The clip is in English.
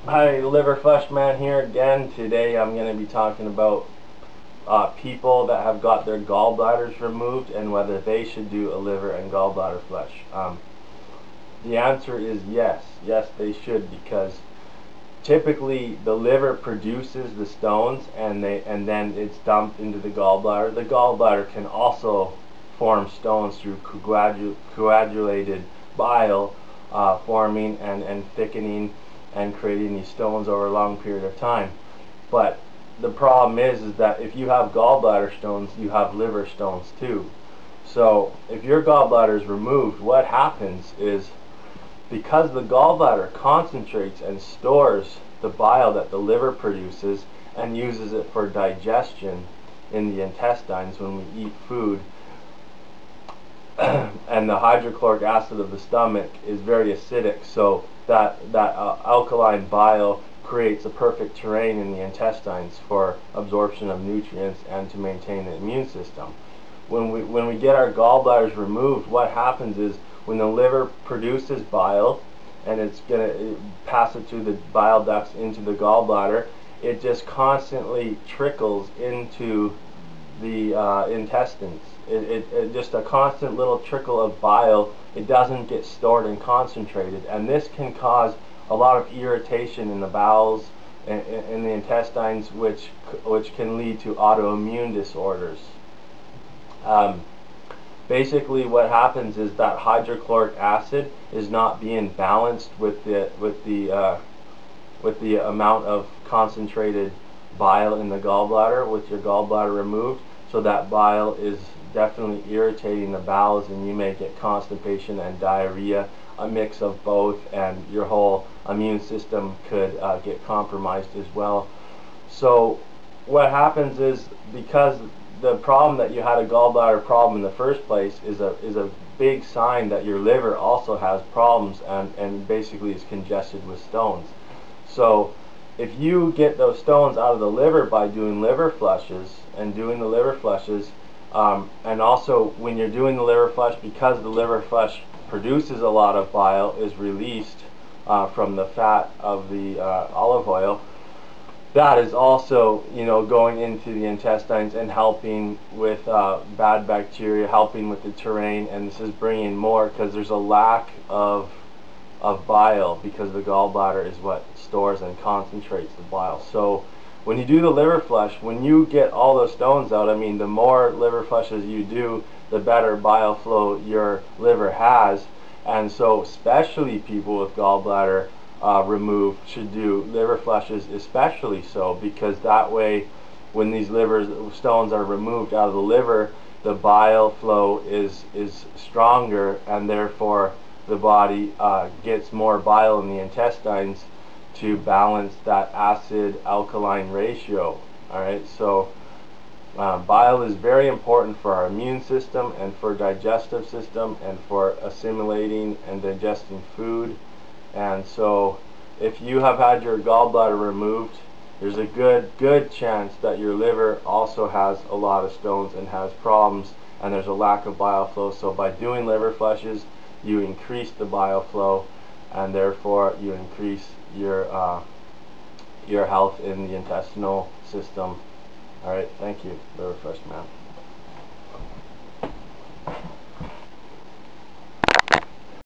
Hi, Liver Flush Man here again. Today I'm going to be talking about people that have got their gallbladders removed and whether they should do a liver and gallbladder flush. The answer is yes. Yes, they should, because typically the liver produces the stones and then it's dumped into the gallbladder. The gallbladder can also form stones through coagulated bile forming and thickening and creating these stones over a long period of time. But the problem is that if you have gallbladder stones, you have liver stones too. So if your gallbladder is removed, what happens is, because the gallbladder concentrates and stores the bile that the liver produces and uses it for digestion in the intestines when we eat food, and the hydrochloric acid of the stomach is very acidic, so that alkaline bile creates a perfect terrain in the intestines for absorption of nutrients and to maintain the immune system. When we get our gallbladders removed, what happens is, when the liver produces bile and it's going to pass it through the bile ducts into the gallbladder, it just constantly trickles into the intestines. It just a constant little trickle of bile. It doesn't get stored and concentrated, and this can cause a lot of irritation in the bowels, in the intestines, which can lead to autoimmune disorders. Basically, what happens is that hydrochloric acid is not being balanced with the amount of concentrated bile in the gallbladder with your gallbladder removed. So that bile is definitely irritating the bowels, and you may get constipation and diarrhea, a mix of both, and your whole immune system could get compromised as well. So what happens is, because the problem that you had a gallbladder problem in the first place is a big sign that your liver also has problems and basically is congested with stones. So if you get those stones out of the liver by doing liver flushes and also when you're doing the liver flush, because the liver flush produces a lot of bile, is released from the fat of the olive oil, that is also, going into the intestines and helping with bad bacteria, helping with the terrain, and this is bringing more, because there's a lack of bile, because the gallbladder is what stores and concentrates the bile. So when you do the liver flush, when you get all those stones out, the more liver flushes you do, the better bile flow your liver has. And so especially people with gallbladder removed should do liver flushes, especially so, because that way, when these liver stones are removed out of the liver, the bile flow is stronger, and therefore the body gets more bile in the intestines to balance that acid-alkaline ratio. Alright, so bile is very important for our immune system and for digestive system and for assimilating and digesting food. And so if you have had your gallbladder removed, there's a good chance that your liver also has a lot of stones and has problems, and there's a lack of bile flow. So by doing liver flushes, you increase the bile flow, and therefore you increase your health in the intestinal system. Alright, thank you, Liver Flush Man.